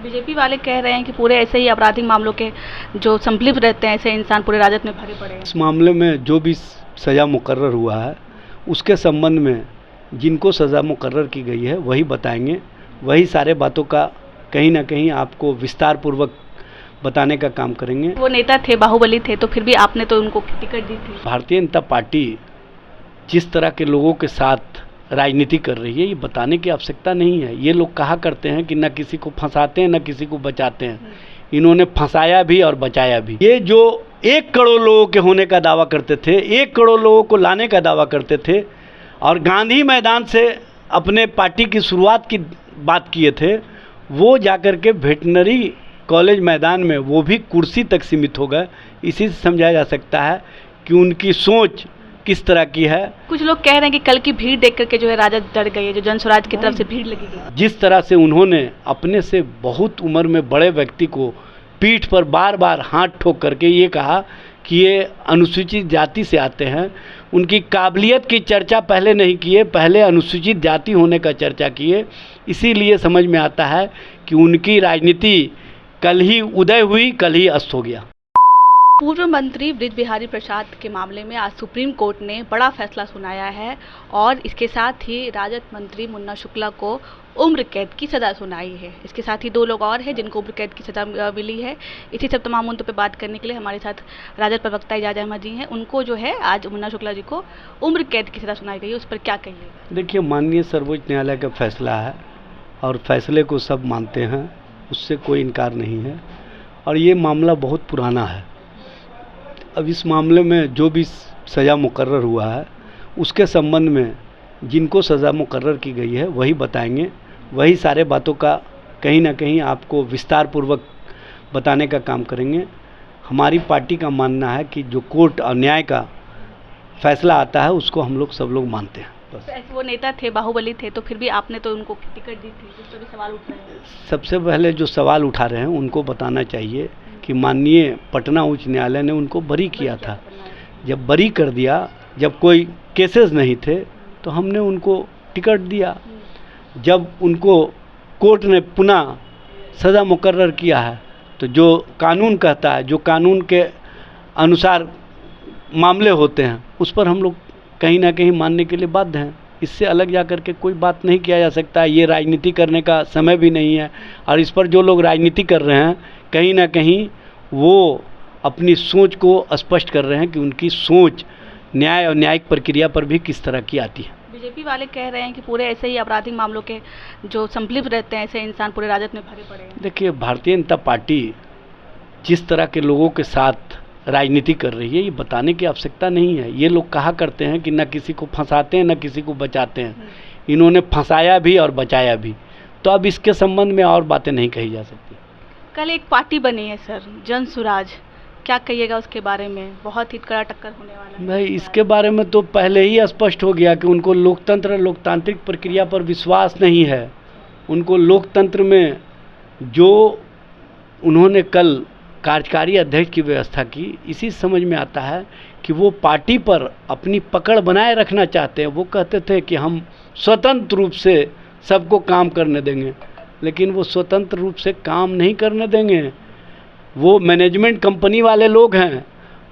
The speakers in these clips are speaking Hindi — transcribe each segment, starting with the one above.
बीजेपी वाले कह रहे हैं कि पूरे ऐसे ही आपराधिक मामलों के जो संलिप्त रहते हैं ऐसे इंसान पूरे राजद में भरे पड़े हैं। इस मामले में जो भी सज़ा मुकर्रर हुआ है उसके संबंध में जिनको सज़ा मुकर्रर की गई है वही बताएंगे। वही सारे बातों का कहीं ना कहीं आपको विस्तार पूर्वक बताने का काम करेंगे। वो नेता थे, बाहुबली थे, तो फिर भी आपने तो उनको टिकट दी थी। भारतीय जनता पार्टी जिस तरह के लोगों के साथ राजनीति कर रही है ये बताने की आवश्यकता नहीं है। ये लोग कहा करते हैं कि न किसी को फंसाते हैं न किसी को बचाते हैं। इन्होंने फंसाया भी और बचाया भी। ये जो 1 करोड़ लोगों के होने का दावा करते थे, 1 करोड़ लोगों को लाने का दावा करते थे और गांधी मैदान से अपने पार्टी की शुरुआत की बात किए थे, वो जाकर के वेटनरी कॉलेज मैदान में वो भी कुर्सी तक सीमित हो गए। इसी से समझाया जा सकता है कि उनकी सोच किस तरह की है। कुछ लोग कह रहे हैं कि कल की भीड़ देख करके जो है राजद डर गई है, जो जन स्वराज की तरफ से भीड़ लगी गई। जिस तरह से उन्होंने अपने से बहुत उम्र में बड़े व्यक्ति को पीठ पर बार बार हाथ ठोक करके ये कहा कि ये अनुसूचित जाति से आते हैं, उनकी काबिलियत की चर्चा पहले नहीं किए, पहले अनुसूचित जाति होने का चर्चा किए। इसीलिए समझ में आता है कि उनकी राजनीति कल ही उदय हुई, कल ही अस्त हो गया। पूर्व मंत्री बृज बिहारी प्रसाद के मामले में आज सुप्रीम कोर्ट ने बड़ा फैसला सुनाया है और इसके साथ ही राजद मंत्री मुन्ना शुक्ला को उम्र कैद की सज़ा सुनाई है। इसके साथ ही 2 लोग और हैं जिनको उम्र कैद की सज़ा मिली है। इसी सब तमाम मुद्दों पे बात करने के लिए हमारे साथ राजद प्रवक्ता एजाज अहमद जी हैं। उनको जो है आज मुन्ना शुक्ला जी को उम्र कैद की सज़ा सुनाई गई है, उस पर क्या कहिए? देखिए, माननीय सर्वोच्च न्यायालय का फैसला है और फैसले को सब मानते हैं, उससे कोई इनकार नहीं है। और ये मामला बहुत पुराना है। अब इस मामले में जो भी सज़ा मुकर्रर हुआ है उसके संबंध में जिनको सज़ा मुकर्रर की गई है वही बताएंगे। वही सारे बातों का कहीं ना कहीं आपको विस्तार पूर्वक बताने का काम करेंगे। हमारी पार्टी का मानना है कि जो कोर्ट और न्याय का फैसला आता है उसको हम लोग सब लोग मानते हैं। बस। तो वो नेता थे, बाहुबली थे, तो फिर भी आपने तो उनको टिकट दी थी, उस पर भी सवाल उठ रहे हैं। सबसे पहले जो सवाल उठा रहे हैं उनको बताना चाहिए कि माननीय पटना उच्च न्यायालय ने उनको बरी किया था। जब बरी कर दिया, जब कोई केसेस नहीं थे, तो हमने उनको टिकट दिया। जब उनको कोर्ट ने पुनः सज़ा मुकर्रर किया है तो जो कानून कहता है, जो कानून के अनुसार मामले होते हैं, उस पर हम लोग कहीं ना कहीं मानने के लिए बाध्य हैं। इससे अलग जा कर के कोई बात नहीं किया जा सकता। ये राजनीति करने का समय भी नहीं है और इस पर जो लोग राजनीति कर रहे हैं कहीं ना कहीं वो अपनी सोच को स्पष्ट कर रहे हैं कि उनकी सोच न्याय और न्यायिक प्रक्रिया पर भी किस तरह की आती है। बीजेपी वाले कह रहे हैं कि पूरे ऐसे ही आपराधिक मामलों के जो संलिप्त रहते हैं ऐसे इंसान पूरे राजद में भरे पड़े हैं। देखिए, भारतीय जनता पार्टी जिस तरह के लोगों के साथ राजनीति कर रही है ये बताने की आवश्यकता नहीं है। ये लोग कहा करते हैं कि न किसी को फंसाते हैं न किसी को बचाते हैं। इन्होंने फंसाया भी और बचाया भी। तो अब इसके संबंध में और बातें नहीं कही जा सकती। कल एक पार्टी बनी है सर, जन स्वराज, क्या कहिएगा उसके बारे में? बहुत ही कड़ा टक्कर होने वाला है। भाई, इसके बारे में तो पहले ही स्पष्ट हो गया कि उनको लोकतांत्रिक प्रक्रिया पर विश्वास नहीं है। उनको लोकतंत्र में जो उन्होंने कल कार्यकारी अध्यक्ष की व्यवस्था की, इसी समझ में आता है कि वो पार्टी पर अपनी पकड़ बनाए रखना चाहते हैं। वो कहते थे कि हम स्वतंत्र रूप से सबको काम करने देंगे, लेकिन वो स्वतंत्र रूप से काम नहीं करने देंगे। वो मैनेजमेंट कंपनी वाले लोग हैं।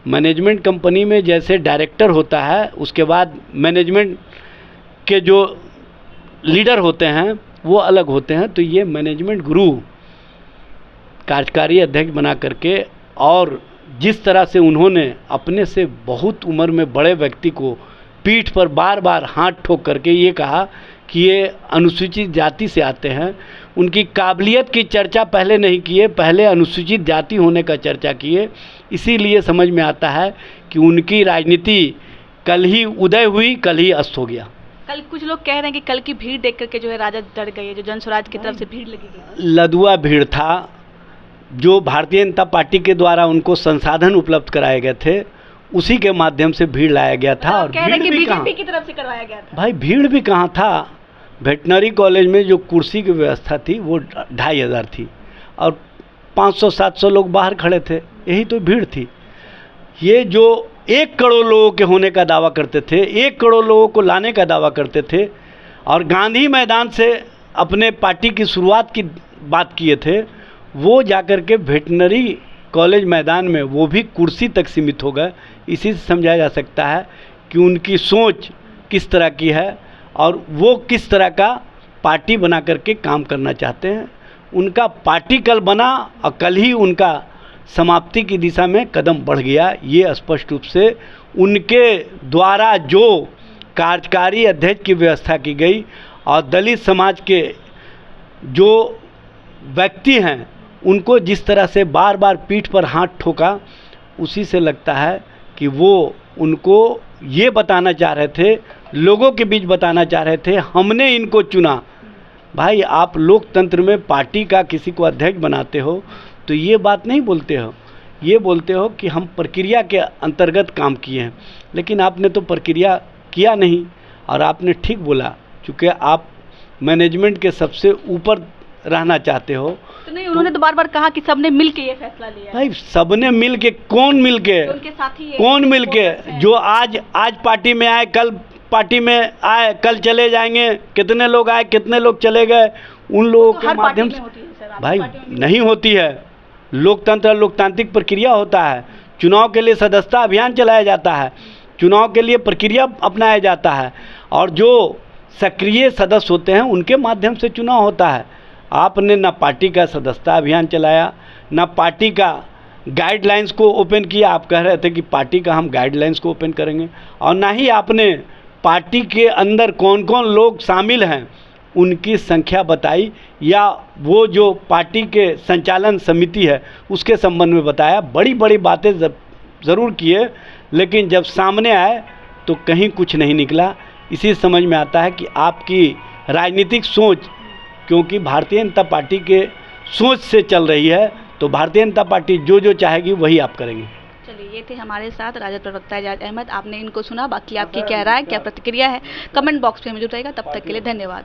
मैनेजमेंट कंपनी में जैसे डायरेक्टर होता है, उसके बाद मैनेजमेंट के जो लीडर होते हैं वो अलग होते हैं। तो ये मैनेजमेंट गुरु कार्यकारी अध्यक्ष बना करके और जिस तरह से उन्होंने अपने से बहुत उम्र में बड़े व्यक्ति को पीठ पर बार बार हाथ ठोक करके ये कहा कि ये अनुसूचित जाति से आते हैं, उनकी काबिलियत की चर्चा पहले नहीं किए, पहले अनुसूचित जाति होने का चर्चा किए। इसीलिए समझ में आता है कि उनकी राजनीति कल ही उदय हुई, कल ही अस्त हो गया। कल कुछ लोग कह रहे हैं कि कल की भीड़ देख करके जो है राजद डर गई है, जो जन स्वराज की तरफ से भीड़ लगी गई। लदुआ भीड़ था। जो भारतीय जनता पार्टी के द्वारा उनको संसाधन उपलब्ध कराए गए थे उसी के माध्यम से भीड़ लाया गया था। और कह रहे हैं कि बीजेपी की तरफ से करवाया गया था। भाई, भीड़ भी कहाँ था? वेटनरी कॉलेज में जो कुर्सी की व्यवस्था थी वो 2500 थी और 500-700 लोग बाहर खड़े थे। यही तो भीड़ थी। ये जो 1 करोड़ लोगों के होने का दावा करते थे, 1 करोड़ लोगों को लाने का दावा करते थे और गांधी मैदान से अपने पार्टी की शुरुआत की बात किए थे, वो जाकर के वेटनरी कॉलेज मैदान में वो भी कुर्सी तक सीमित हो गए। इसी से समझा जा सकता है कि उनकी सोच किस तरह की है और वो किस तरह का पार्टी बना करके काम करना चाहते हैं। उनका पार्टी कल बना और कल ही उनका समाप्ति की दिशा में कदम बढ़ गया। ये स्पष्ट रूप से उनके द्वारा जो कार्यकारी अध्यक्ष की व्यवस्था की गई और दलित समाज के जो व्यक्ति हैं उनको जिस तरह से बार बार पीठ पर हाथ ठोका, उसी से लगता है कि वो उनको ये बताना चाह रहे थे, लोगों के बीच बताना चाह रहे थे, हमने इनको चुना। भाई, आप लोकतंत्र में पार्टी का किसी को अध्यक्ष बनाते हो तो ये बात नहीं बोलते हो, ये बोलते हो कि हम प्रक्रिया के अंतर्गत काम किए हैं। लेकिन आपने तो प्रक्रिया किया नहीं और आपने ठीक बोला, चूँकि आप मैनेजमेंट के सबसे ऊपर रहना चाहते हो। तो नहीं, उन्होंने तो बार बार कहा कि सबने मिल के ये फैसला लिया। भाई, सबने मिल के, कौन मिल के? उनके साथी कौन मिल के? जो आज पार्टी में आए, कल पार्टी में आए, कल चले जाएंगे। कितने लोग आए, कितने लोग चले गए, उन लोगों के माध्यम से भाई नहीं होती है। लोकतंत्र लोकतांत्रिक प्रक्रिया होता है। चुनाव के लिए सदस्यता अभियान चलाया जाता है, चुनाव के लिए प्रक्रिया अपनाया जाता है और जो सक्रिय सदस्य होते हैं उनके माध्यम से चुनाव होता है। आपने ना पार्टी का सदस्यता अभियान चलाया, ना पार्टी का गाइडलाइंस को ओपन किया। आप कह रहे थे कि पार्टी का हम गाइडलाइंस को ओपन करेंगे, और ना ही आपने पार्टी के अंदर कौन कौन लोग शामिल हैं उनकी संख्या बताई, या वो जो पार्टी के संचालन समिति है उसके संबंध में बताया। बड़ी बड़ी बातें ज़रूर किए, लेकिन जब सामने आए तो कहीं कुछ नहीं निकला। इसी समझ में आता है कि आपकी राजनीतिक सोच, क्योंकि भारतीय जनता पार्टी के सोच से चल रही है, तो भारतीय जनता पार्टी जो चाहेगी वही आप करेंगे। चलिए, ये थे हमारे साथ राजद प्रवक्ता एजाज अहमद। आपने इनको सुना, बाकी आपकी क्या राय, क्या प्रतिक्रिया है, कमेंट बॉक्स में मौजूद रहेगा। तब तक के लिए धन्यवाद।